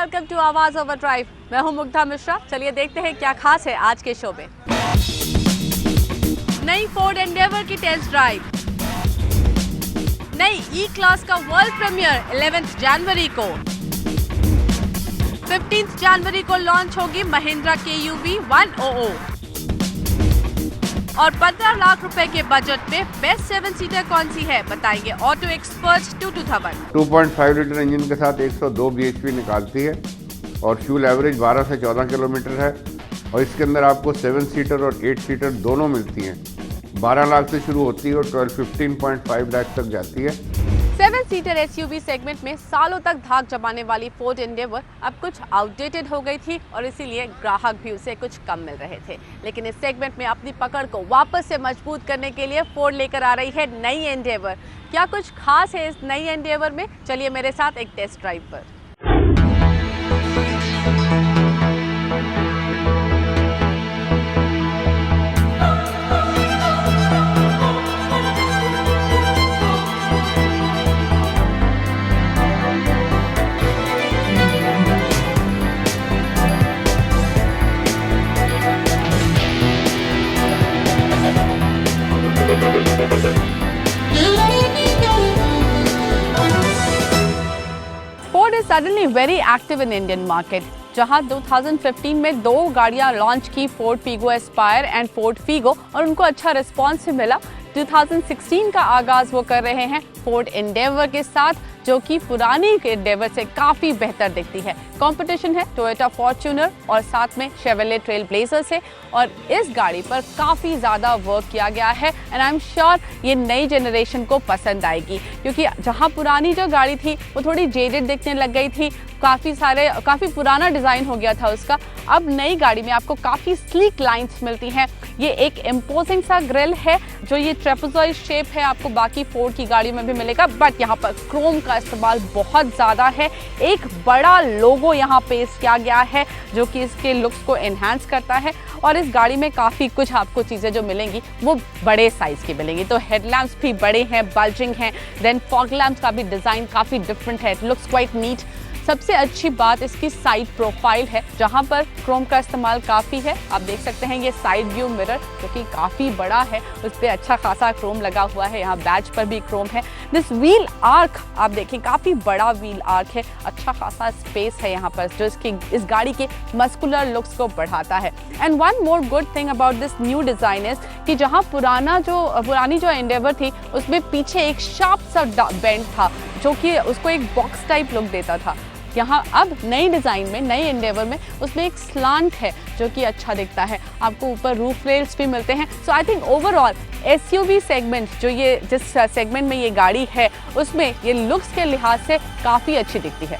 Welcome to आवाज over drive. मैं हूं मुग्धा मिश्रा। चलिए देखते हैं क्या खास है आज के शो में। नई फोर्ड एंडेवर की टेस्ट ड्राइव, नई ई क्लास का वर्ल्ड प्रीमियर 11 जनवरी को, 15 जनवरी को लॉन्च होगी महिंद्रा KUV 100 और 15 लाख रुपए के बजट में बेस्ट 7 सीटर कौन सी है बताएंगे auto expert Tutu Dhawan. 2.5 litre engine के साथ 102 bhp निकालती है और फ्यूल एवरेज 12 से 14 किलोमीटर है और इसके अंदर आपको 7 सीटर और 8 सीटर दोनों मिलती हैं। 12 लाख से शुरू होती है और 15.5 लाख तक जाती है। 7 सीटर SUV सेगमेंट में सालों तक धाक जमाने वाली फोर्ड एंडेवर अब कुछ आउटडेटेड हो गई थी और इसीलिए ग्राहक भी उसे कुछ कम मिल रहे थे। लेकिन इस सेगमेंट में अपनी पकड़ को वापस से मजबूत करने के लिए फोर्ड लेकर आ रही है नई एंडेवर। क्या कुछ खास है इस नई एंडेवर में? चलिए मेरे साथ एक टेस्ट ड्राइव पर। Ford is suddenly very active in Indian market, जहां 2015 में 2 गाड़ियां लॉन्च की, Ford Figo Aspire and Ford Figo, और उनको अच्छा रिस्पांस भी मिला। 2016 का आगाज वो कर रहे हैं फोर्ड एंडेवर के साथ, जो कि पुरानी एंडेवर से काफ़ी बेहतर दिखती है। कंपटीशन है टोयोटा फॉर्च्यूनर और साथ में शेवरले ट्रेल ब्लेजर से, और इस गाड़ी पर काफ़ी ज़्यादा वर्क किया गया है एंड आई एम श्योर ये नई जनरेशन को पसंद आएगी, क्योंकि जहां पुरानी जो गाड़ी थी वो थोड़ी जेडेड दिखने लग गई थी, काफ़ी पुराना डिज़ाइन हो गया था उसका। अब नई गाड़ी में आपको काफ़ी स्लीक लाइंस मिलती हैं। ये एक इम्पोजिंग सा ग्रिल है, जो ये ट्रेपेजॉइड शेप है, आपको बाकी फोर्ड की गाड़ियों में भी मिलेगा, बट यहाँ पर क्रोम का इस्तेमाल बहुत ज़्यादा है। एक बड़ा लोगो यहाँ पेश किया गया है जो कि इसके लुक्स को एनहांस करता है, और इस गाड़ी में काफ़ी कुछ आपको चीज़ें जो मिलेंगी वो बड़े साइज़ की मिलेंगी। तो हेडलैम्प्स भी बड़े हैं, बल्जिंग हैं, देन फॉग लैम्प्स का भी डिज़ाइन काफ़ी डिफरेंट है, इट लुक्स क्वाइट नीट। सबसे अच्छी बात इसकी साइड प्रोफाइल है, जहां पर क्रोम का इस्तेमाल काफ़ी है। आप देख सकते हैं ये साइड व्यू मिरर जो कि काफ़ी बड़ा है, उस पर अच्छा खासा क्रोम लगा हुआ है। यहाँ बैच पर भी क्रोम है। दिस व्हील आर्क आप देखिए, काफ़ी बड़ा व्हील आर्क है, अच्छा खासा स्पेस है यहाँ पर, जो इस गाड़ी के मस्कुलर लुक्स को बढ़ाता है। And one more good thing about this new design is कि जहाँ पुरानी जो एंडेवर थी उसमें पीछे एक शार्प सा बेंड था, जो कि उसको एक बॉक्स टाइप लुक देता था। यहाँ अब नई डिज़ाइन में, नई एंडेवर में, उसमें एक स्लांट है जो कि अच्छा दिखता है। आपको ऊपर रूफ रेल्स भी मिलते हैं। So I think overall SUV segment, जो ये जिस सेगमेंट में ये गाड़ी है, उसमें ये लुक्स के लिहाज से काफ़ी अच्छी दिखती है।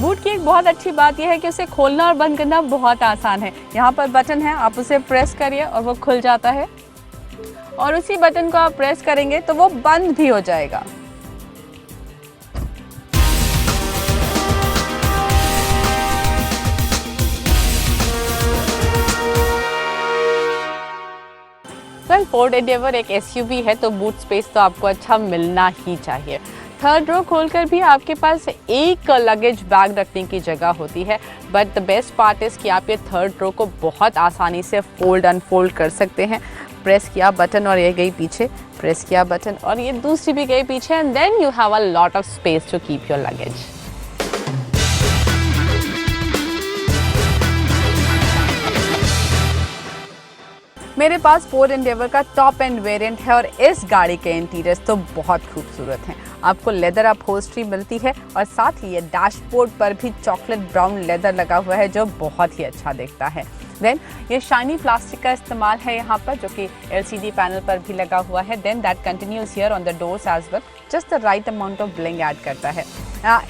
बूट की एक बहुत अच्छी बात यह है कि उसे खोलना और बंद करना बहुत आसान है। यहाँ पर बटन है, आप उसे प्रेस करिए और वो खुल जाता है, और उसी बटन को आप प्रेस करेंगे तो वो बंद भी हो जाएगा। फोर्ड एंडेवर एक SUV है, तो बूट स्पेस तो आपको अच्छा मिलना ही चाहिए। थर्ड रो खोलकर भी आपके पास एक लगेज बैग रखने की जगह होती है, but the best part is कि आप ये थर्ड रो को बहुत आसानी से फोल्ड अनफोल्ड कर सकते हैं। प्रेस किया बटन और ये गई पीछे, प्रेस किया बटन और ये दूसरी भी गई पीछे, and then you have a lot of space to keep your luggage. मेरे पास फोर्ड एंडेवर का टॉप एंड वेरिएंट है और इस गाड़ी के इंटीरियर्स तो बहुत खूबसूरत हैं। आपको लेदर अपहोल्स्ट्री मिलती है और साथ ही ये डैशबोर्ड पर भी चॉकलेट ब्राउन लेदर लगा हुआ है, जो बहुत ही अच्छा दिखता है। देन ये शाइनी प्लास्टिक का इस्तेमाल है यहाँ पर, जो कि LCD पैनल पर भी लगा हुआ है। Then that continues here on the doors as well, just the right amount of bling add करता है।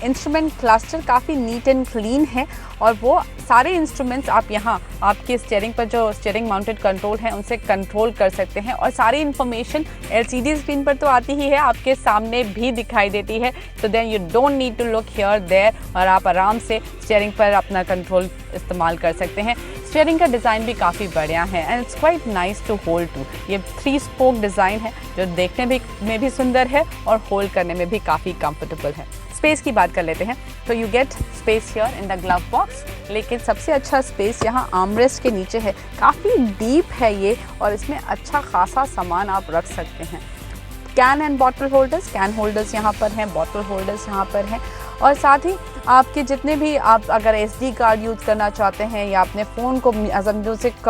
इंस्ट्रूमेंट क्लस्टर काफ़ी नीट एंड क्लीन है, और वो सारे इंस्ट्रूमेंट्स आप यहाँ आपके स्टीयरिंग पर जो स्टीयरिंग माउंटेड कंट्रोल है उनसे कंट्रोल कर सकते हैं, और सारी इन्फॉर्मेशन LCD स्क्रीन पर तो आती ही है, आपके सामने भी दिखाई देती है। तो then you don't need to look here there, और आप आराम से स्टीयरिंग पर अपना कंट्रोल इस्तेमाल कर सकते हैं। स्टीयरिंग का डिज़ाइन भी काफ़ी बढ़िया है and it's quite nice to hold too. ये 3 स्पोक डिज़ाइन है जो देखने में भी सुंदर है और होल्ड करने में भी काफ़ी कंफर्टेबल है। स्पेस की बात कर लेते हैं तो you get space here in the glove box, लेकिन सबसे अच्छा स्पेस यहाँ आर्मरेस्ट के नीचे है। काफ़ी डीप है ये और इसमें अच्छा खासा सामान आप रख सकते हैं। Can and bottle holders, can holders यहाँ पर हैं, बॉटल होल्डर्स यहाँ पर हैं और साथ ही आपके जितने भी आप अगर SD कार्ड यूज़ करना चाहते हैं या अपने फ़ोन को as a music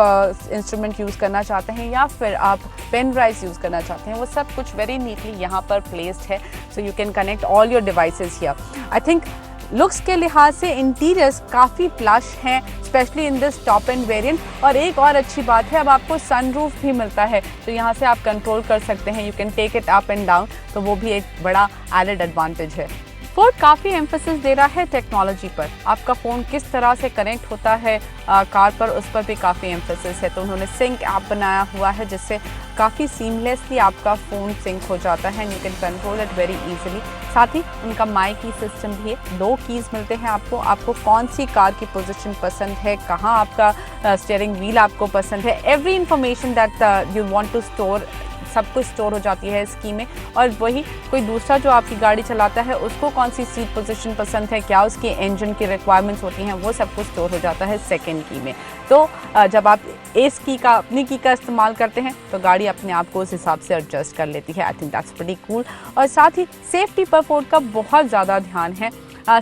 instrument use करना चाहते हैं या फिर आप पेन ड्राइव्स यूज़ करना चाहते हैं, वो सब कुछ वेरी नीटली यहाँ पर प्लेस्ड है। So you can connect all your devices here. I think looks के लिहाज से इंटीरियर्स काफ़ी प्लश हैं, specially in this top end variant. और एक और अच्छी बात है, अब आपको सनरूफ भी मिलता है तो यहाँ से आप कंट्रोल कर सकते हैं, you can take it up and down, तो वो भी एक बड़ा एडेड एडवांटेज है। फोर्ड काफ़ी एम्फेसिस दे रहा है टेक्नोलॉजी पर। आपका फ़ोन किस तरह से कनेक्ट होता है कार पर, उस पर भी काफ़ी एम्फेसिस है। तो उन्होंने सिंक ऐप बनाया हुआ है जिससे काफ़ी सीमलेसली आपका फ़ोन सिंक हो जाता है and you can control it very easily. साथ ही उनका माई की सिस्टम भी है, 2 कीज़ मिलते हैं आपको कौन सी कार की पोजीशन पसंद है, कहाँ आपका स्टीयरिंग व्हील आपको पसंद है, every information that you want to store, सब कुछ स्टोर हो जाती है इस की में। और वही कोई दूसरा जो आपकी गाड़ी चलाता है उसको कौन सी सीट पोजीशन पसंद है, क्या उसकी इंजन की रिक्वायरमेंट्स होती हैं, वो सब कुछ स्टोर हो जाता है सेकंड की में। तो जब आप इस की का अपनी की का इस्तेमाल करते हैं तो गाड़ी अपने आप को उस हिसाब से एडजस्ट कर लेती है। I think that's pretty cool. और साथ ही सेफ्टी पर फोर्ड का बहुत ज़्यादा ध्यान है।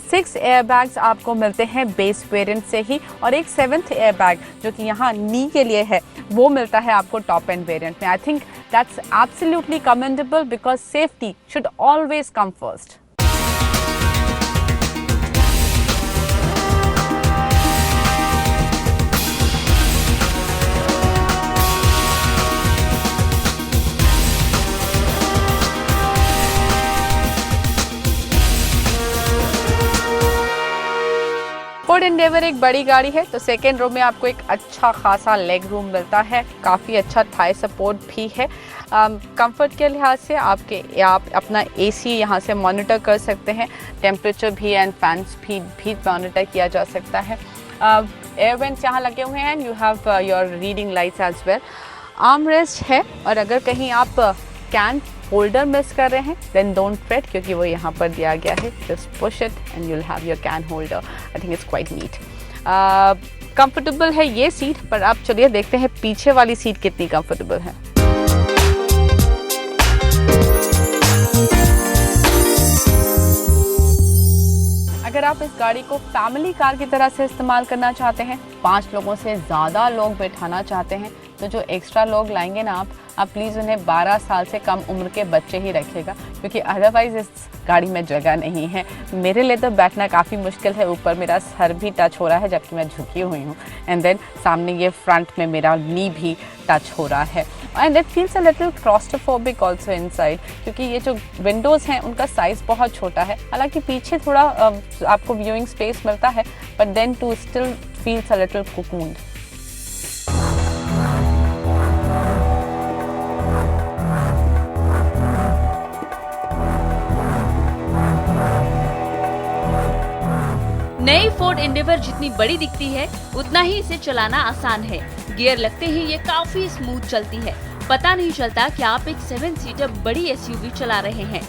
6 एयरबैग्स आपको मिलते हैं बेस वेरिएंट से ही और एक 7th एयरबैग जो कि यहाँ नी के लिए है वो मिलता है आपको टॉप एंड वेरिएंट में। I think that's absolutely commendable because safety should always come first. Ford Endeavour एक बड़ी गाड़ी है तो सेकेंड रो में आपको एक अच्छा खासा लेग रूम मिलता है, काफ़ी अच्छा थाई सपोर्ट भी है। कंफर्ट के लिहाज से आप अपना AC यहाँ से मॉनिटर कर सकते हैं, टेम्परेचर भी एंड फैंस भी मॉनिटर किया जा सकता है। एयर वेंट्स यहाँ लगे हुए हैं, you have your reading lights as well. Arm rest है और अगर कहीं आप कैन होल्डर मिस कर रहे हैं देन डोंट फ्रेट क्योंकि वो यहाँ पर दिया गया है, just push it and you will have your can holder. I think it's quite neat. Comfortable है ये सीट, पर आप चलिए देखते हैं पीछे वाली सीट कितनी कंफर्टेबल है। अगर आप इस गाड़ी को फैमिली कार की तरह से इस्तेमाल करना चाहते हैं, 5 लोगों से ज़्यादा लोग बैठाना चाहते हैं, तो जो एक्स्ट्रा लोग लाएंगे ना आप प्लीज़ उन्हें 12 साल से कम उम्र के बच्चे ही रखिएगा क्योंकि अदरवाइज़ इस गाड़ी में जगह नहीं है। मेरे लिए तो बैठना काफ़ी मुश्किल है, ऊपर मेरा सर भी टच हो रहा है जबकि मैं झुकी हुई हूँ एंड देन सामने ये फ्रंट में मेरा नी भी टच हो रहा है and it feels a little claustrophobic also inside क्योंकि ये जो विंडोज़ हैं उनका साइज़ बहुत छोटा है। हालांकि पीछे थोड़ा आपको व्यूइंग स्पेस मिलता है but then too still feels a little cocooned। नई फोर्ड एंडेवर जितनी बड़ी दिखती है उतना ही इसे चलाना आसान है। गियर लगते ही ये काफी स्मूथ चलती है, पता नहीं चलता कि आप एक 7 सीटर बड़ी SUV चला रहे हैं।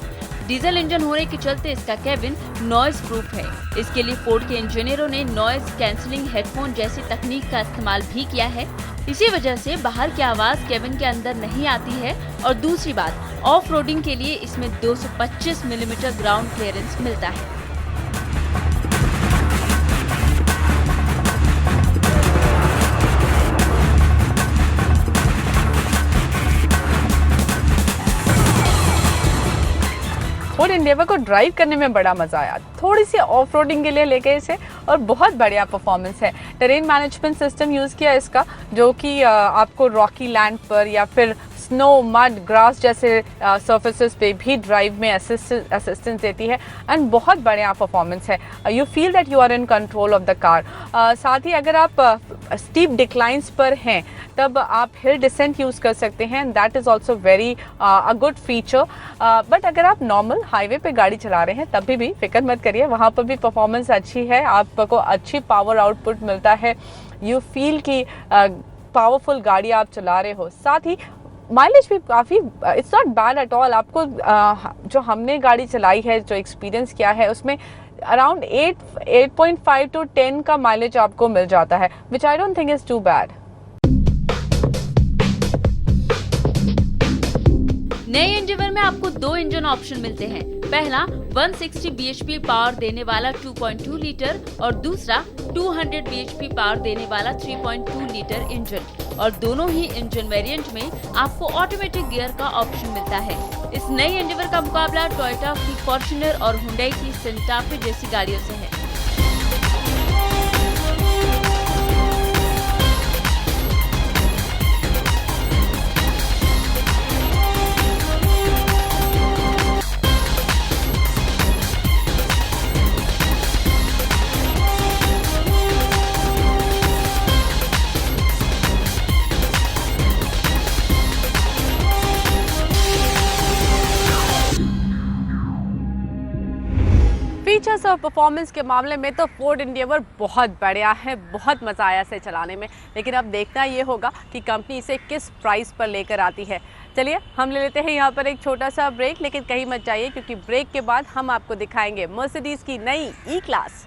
डीजल इंजन होने के चलते इसका केबिन नॉइज प्रूफ है। इसके लिए फोर्ड के इंजीनियरों ने नॉइज कैंसलिंग हेडफोन जैसी तकनीक का इस्तेमाल भी किया है। इसी वजह से बाहर की आवाज केबिन के अंदर नहीं आती है। और दूसरी बात, ऑफ रोडिंग के लिए इसमें 225 मिलीमीटर ग्राउंड क्लियरेंस मिलता है। फोर्ड एंडेवर को ड्राइव करने में बड़ा मज़ा आया। थोड़ी सी ऑफ रोडिंग के लिए लेके इसे और बहुत बढ़िया परफॉर्मेंस है। टेरेन मैनेजमेंट सिस्टम यूज़ किया इसका जो कि आपको रॉकी लैंड पर या फिर स्नो, मड, ग्रास जैसे सर्फेसेस पे भी ड्राइव में असिस्टेंस देती है एंड बहुत बढ़िया परफॉर्मेंस है। You feel that you are in control of the car. साथ ही अगर आप स्टीप डिक्लाइंस पर हैं तब आप हिल डिसेंट यूज़ कर सकते हैं, that is also very a good feature. But अगर आप नॉर्मल हाईवे पे गाड़ी चला रहे हैं तभी भी फिक्र मत करिए, वहाँ पर भी परफॉर्मेंस अच्छी है, आपको अच्छी पावर आउटपुट मिलता है। यू फील कि पावरफुल गाड़ी आप चला रहे हो। साथ ही माइलेज भी काफ़ी, it's not bad at all. आपको जो हमने गाड़ी चलाई है, जो एक्सपीरियंस किया है, उसमें अराउंड 8.5 to 10 का माइलेज आपको मिल जाता है, which I don't think is too bad. नए एंडेवर में आपको दो इंजन ऑप्शन मिलते हैं। पहला 160 bhp पावर देने वाला 2.2 लीटर और दूसरा 200 bhp पावर देने वाला 3.2 लीटर इंजन। और दोनों ही इंजन वेरिएंट में आपको ऑटोमेटिक गियर का ऑप्शन मिलता है। इस नई एंडेवर का मुकाबला टोयोटा की फॉर्च्यूनर और हुंडई की सेंटा फे जैसी गाड़ियों से है। फीचर्स और परफॉर्मेंस के मामले में तो फोर्ड एंडेवर बहुत बढ़िया है, बहुत मज़ा आया इसे चलाने में। लेकिन अब देखना ये होगा कि कंपनी इसे किस प्राइस पर लेकर आती है। चलिए हम ले लेते हैं यहाँ पर एक छोटा सा ब्रेक, लेकिन कहीं मत जाइए क्योंकि ब्रेक के बाद हम आपको दिखाएंगे मर्सिडीज की नई ई क्लास।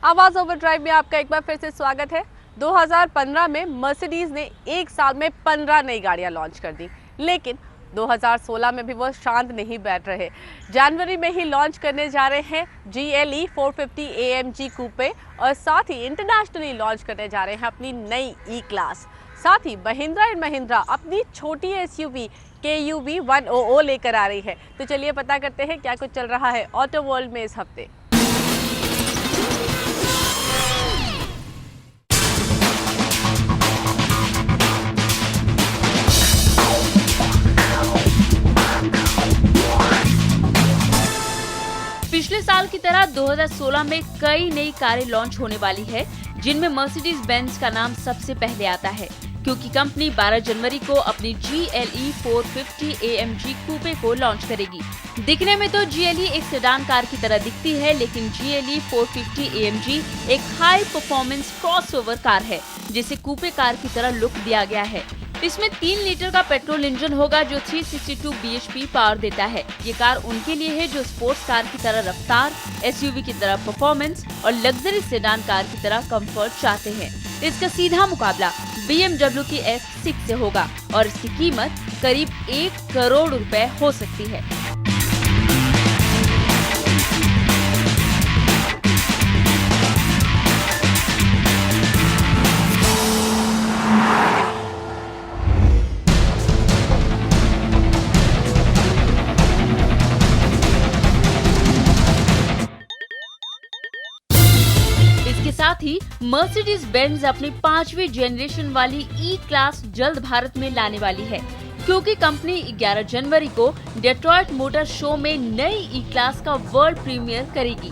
आवाज़ ओवरड्राइव में आपका एक बार फिर से स्वागत है। 2015 में मर्सिडीज ने एक साल में 15 नई गाड़ियाँ लॉन्च कर दी, लेकिन 2016 में भी वो शांत नहीं बैठ रहे। जनवरी में ही लॉन्च करने जा रहे हैं GLE 450 AMG कूपे और साथ ही इंटरनेशनली लॉन्च करने जा रहे हैं अपनी नई ई क्लास। साथ ही महिंद्रा एंड महिंद्रा अपनी छोटी SUV KUV 100 लेकर आ रही है। तो चलिए पता करते हैं क्या कुछ चल रहा है ऑटो वर्ल्ड में इस हफ्ते। पिछले साल की तरह 2016 में कई नई कारें लॉन्च होने वाली है, जिनमें मर्सिडीज बेंज का नाम सबसे पहले आता है, क्योंकि कंपनी 12 जनवरी को अपनी GLE 450 AMG कूपे को लॉन्च करेगी। दिखने में तो GLE एक सेडान कार की तरह दिखती है, लेकिन GLE 450 AMG एक हाई परफॉर्मेंस क्रॉसओवर कार है, जिसे कूपे कार की तरह लुक दिया गया है। इसमें 3 लीटर का पेट्रोल इंजन होगा जो 362 bhp पावर देता है। ये कार उनके लिए है जो स्पोर्ट्स कार की तरह रफ्तार, SUV की तरह परफॉर्मेंस और लग्जरी सेडान कार की तरह कंफर्ट चाहते हैं। इसका सीधा मुकाबला BMW की F6 से होगा और इसकी कीमत करीब 1 करोड़ रुपए हो सकती है। साथ ही मर्सिडीज बेंज अपनी 5वीं जनरेशन वाली ई क्लास जल्द भारत में लाने वाली है, क्योंकि कंपनी 11 जनवरी को डेट्रॉयट मोटर शो में नई ई क्लास का वर्ल्ड प्रीमियर करेगी।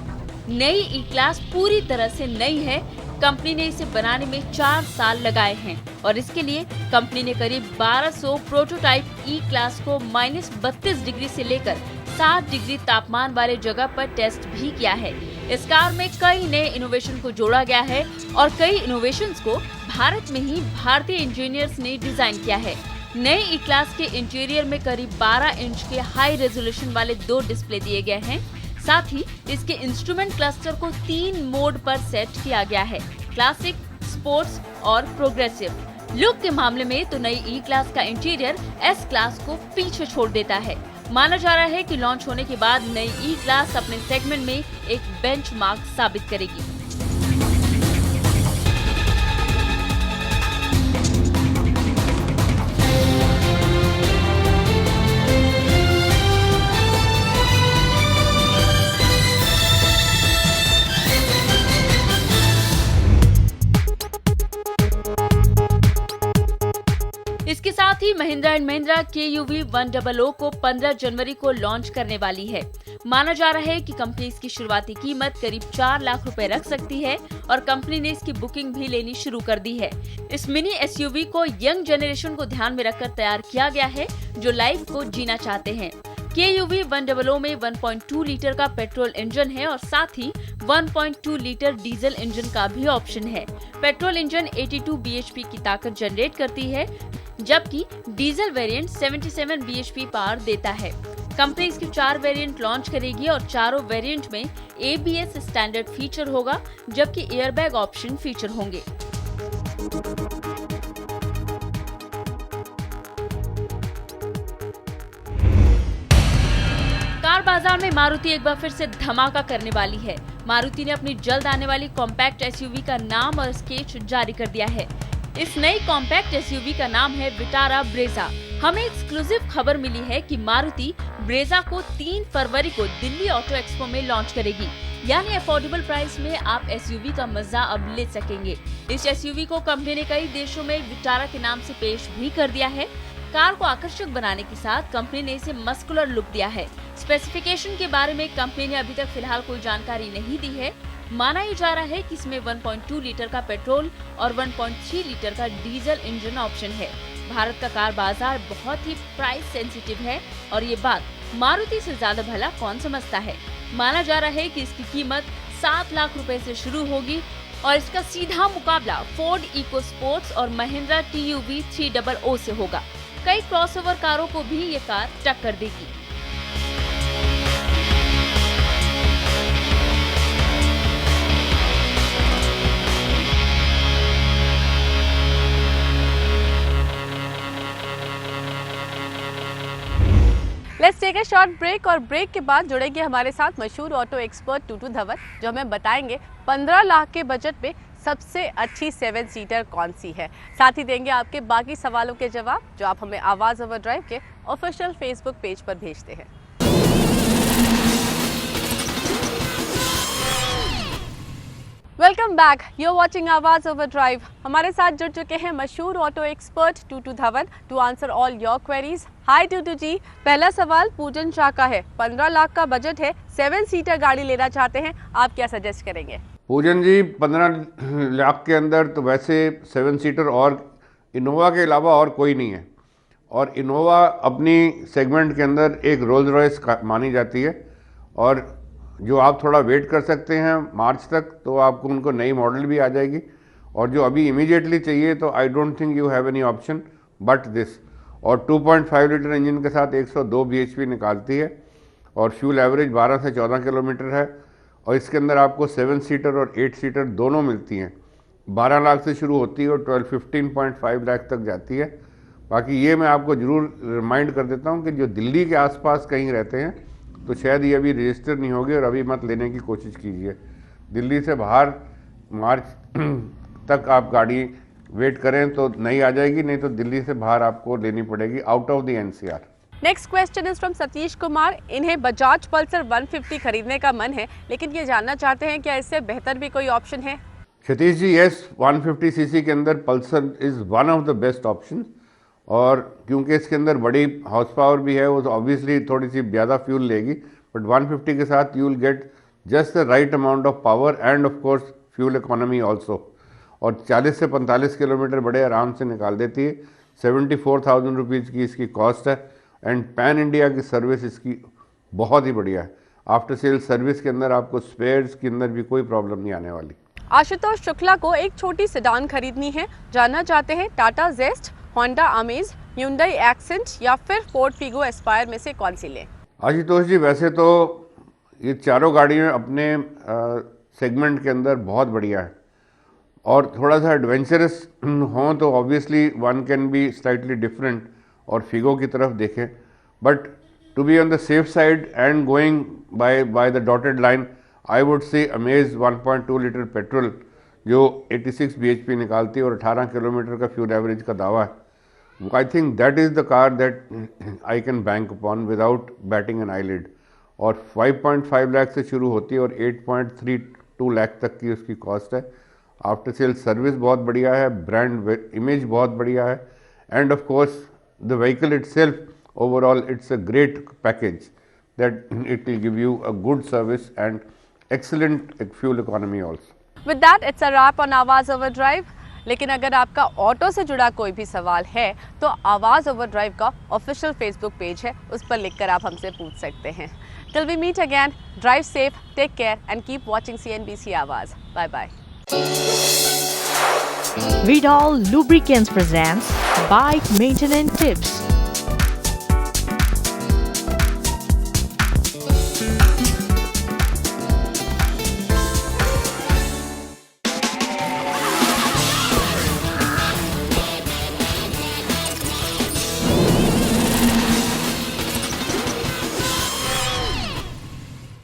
नई ई क्लास पूरी तरह से नई है। कंपनी ने इसे बनाने में 4 साल लगाए हैं और इसके लिए कंपनी ने करीब 1200 प्रोटोटाइप ई क्लास को -32 डिग्री से लेकर 60 डिग्री तापमान वाले जगह पर टेस्ट भी किया है। इस कार में कई नए इनोवेशन को जोड़ा गया है और कई इनोवेशंस को भारत में ही भारतीय इंजीनियर्स ने डिजाइन किया है। नए ई क्लास के इंटीरियर में करीब 12 इंच के हाई रेजोल्यूशन वाले 2 डिस्प्ले दिए गए हैं। साथ ही इसके इंस्ट्रूमेंट क्लस्टर को 3 मोड पर सेट किया गया है, क्लासिक, स्पोर्ट्स और प्रोग्रेसिव। लुक के मामले में तो नई ई क्लास का इंटीरियर एस क्लास को पीछे छोड़ देता है। माना जा रहा है कि लॉन्च होने के बाद नई ई क्लास अपने सेगमेंट में एक बेंचमार्क साबित करेगी। महिंद्रा एंड महिंद्रा KUV 100 को 15 जनवरी को लॉन्च करने वाली है। माना जा रहा है कि कंपनी इसकी शुरुआती कीमत करीब 4 लाख रुपए रख सकती है और कंपनी ने इसकी बुकिंग भी लेनी शुरू कर दी है। इस मिनी SUV को यंग जनरेशन को ध्यान में रखकर तैयार किया गया है, जो लाइफ को जीना चाहते हैं। KUV 100 में 1.2 लीटर का पेट्रोल इंजन है और साथ ही 1.2 लीटर डीजल इंजन का भी ऑप्शन है। पेट्रोल इंजन 82 bhp की ताकत जनरेट करती है, जबकि डीजल वेरिएंट 77 bhp पावर देता है। कंपनी इसके 4 वेरिएंट लॉन्च करेगी और चारों वेरिएंट में ABS स्टैंडर्ड फीचर होगा, जबकि एयरबैग ऑप्शन फीचर होंगे। कार बाजार में मारुति एक बार फिर से धमाका करने वाली है। मारुति ने अपनी जल्द आने वाली कॉम्पैक्ट SUV का नाम और स्केच जारी कर दिया है। इस नई कॉम्पैक्ट SUV का नाम है विटारा ब्रेजा। हमें एक्सक्लूसिव खबर मिली है कि मारुति ब्रेजा को 3 फरवरी को दिल्ली ऑटो एक्सपो में लॉन्च करेगी, यानी अफोर्डेबल प्राइस में आप SUV का मजा अब ले सकेंगे। इस SUV को कंपनी ने कई देशों में विटारा के नाम से पेश भी कर दिया है। कार को आकर्षक बनाने के साथ कंपनी ने इसे मस्कुलर लुक दिया है। स्पेसिफिकेशन के बारे में कंपनी ने अभी तक फिलहाल कोई जानकारी नहीं दी है। माना ही जा रहा है कि इसमें 1.2 लीटर का पेट्रोल और 1.3 लीटर का डीजल इंजन ऑप्शन है। भारत का कार बाजार बहुत ही प्राइस सेंसिटिव है और ये बात मारुति से ज्यादा भला कौन समझता है। माना जा रहा है कि इसकी कीमत 7 लाख रुपए से शुरू होगी और इसका सीधा मुकाबला फोर्ड इको स्पोर्ट्स और महिंद्रा TUV 300 से होगा। कई क्रॉसओवर कारों को भी ये कार टक्कर देगी। Let's take a short break और ब्रेक के बाद जुड़ेंगे हमारे साथ मशहूर ऑटो एक्सपर्ट टूटू धवन, जो हमें बताएंगे 15 लाख के बजट में सबसे अच्छी 7 सीटर कौन सी है। साथ ही देंगे आपके बाकी सवालों के जवाब, जो आप हमें आवाज़ ओवर ड्राइव के ऑफिशियल फेसबुक पेज पर भेजते हैं। Welcome back, you are watching Awaaz over drive. हमारे साथ जुड़ चुके हैं मशहूर auto expert Tutu Dhawan to answer all your queries. Hi Tutu ji, पहला सवाल पूजन शाह का है। 15 लाख का बजट है, 7 सीटर गाड़ी लेना चाहते हैं, आप क्या सजेस्ट करेंगे? पूजन जी, 15 लाख के अंदर तो वैसे 7 सीटर और इनोवा के अलावा और कोई नहीं है, और इनोवा अपनी सेगमेंट के अंदर एक रोल्स रॉयस मानी जाती है, और जो आप थोड़ा वेट कर सकते हैं मार्च तक तो आपको उनको नई मॉडल भी आ जाएगी। और जो अभी इमीडिएटली चाहिए तो आई don't think you have any option but this. और 2.5 लीटर इंजन के साथ 102 bhp निकालती है और फ्यूल एवरेज 12 से 14 किलोमीटर है, और इसके अंदर आपको 7 सीटर और 8 सीटर दोनों मिलती हैं। 12 लाख से शुरू होती है और 15.5 लाख तक जाती है। बाकी ये मैं आपको ज़रूर रिमाइंड कर देता हूँ कि जो दिल्ली के आसपास कहीं रहते हैं तो शायद ये अभी रजिस्टर नहीं होगी और अभी मत लेने की कोशिश कीजिए। दिल्ली से बाहर मार्च तक आप गाड़ी वेट करें तो नहीं आ जाएगी, नहीं तो दिल्ली से बाहर आपको लेनी पड़ेगी out of the NCR। Next question is from Satish Kumar. इन्हें बजाज पल्सर 150 खरीदने का मन है, लेकिन ये जानना चाहते हैं क्या इससे बेहतर भी कोई ऑप्शन है? सतीश जी, यस, 150 cc के अंदर Pulsar is one of the best option, और क्योंकि इसके अंदर बड़ी हॉर्स पावर भी है, वो ऑब्वियसली थोड़ी सी ज़्यादा फ्यूल लेगी, बट 150 के साथ you will get just the right amount of power end of course fuel economy also. और 40 से 45 किलोमीटर बड़े आराम से निकाल देती है। 74,000 रुपीज़ की इसकी कॉस्ट है, एंड पैन इंडिया की सर्विस इसकी बहुत ही बढ़िया है। आफ्टर सेल सर्विस के अंदर आपको स्पेयर्स के अंदर भी कोई प्रॉब्लम नहीं आने वाली। आशुतोष शुक्ला को एक छोटी सेडान खरीदनी है, जानना चाहते हैं Tata Zest, Honda Amaze, Hyundai Accent या फिर फोर्ड फिगो एस्पायर में से कौन सी लें? आशुतोष जी, वैसे तो ये चारों गाड़ियाँ अपने सेगमेंट के अंदर बहुत बढ़िया है, और थोड़ा सा एडवेंचरस हों तो obviously one can be slightly different और फिगो की तरफ देखें, but to be on the safe side and going by the dotted line I would say Amaze 1.2 litre petrol जो 86 bhp निकालती है और 18 किलोमीटर का फ्यूल एवरेज का दावा है। I think that is the car that I can bank upon without batting an eyelid. और 5.5 लाख से शुरू होती है और 8.32 लाख तक की उसकी कॉस्ट है। आफ्टर सेल सर्विस बहुत बढ़िया है, ब्रांड इमेज बहुत बढ़िया है, end of course the vehicle itself, overall, it's a great package that it will give you a good service and excellent fuel economy also. With that, it's a wrap on आवाज़ overdrive. लेकिन अगर आपका auto से जुड़ा कोई भी सवाल है तो आवाज़ ओवरड्राइव का ऑफिशियल फेसबुक पेज है, उस पर लिखकर आप हमसे पूछ सकते हैं। Till we meet again, drive safe, take care and keep watching CNBC Awaaz. Bye bye. Vidal Lubricants presents Bike Maintenance Tips.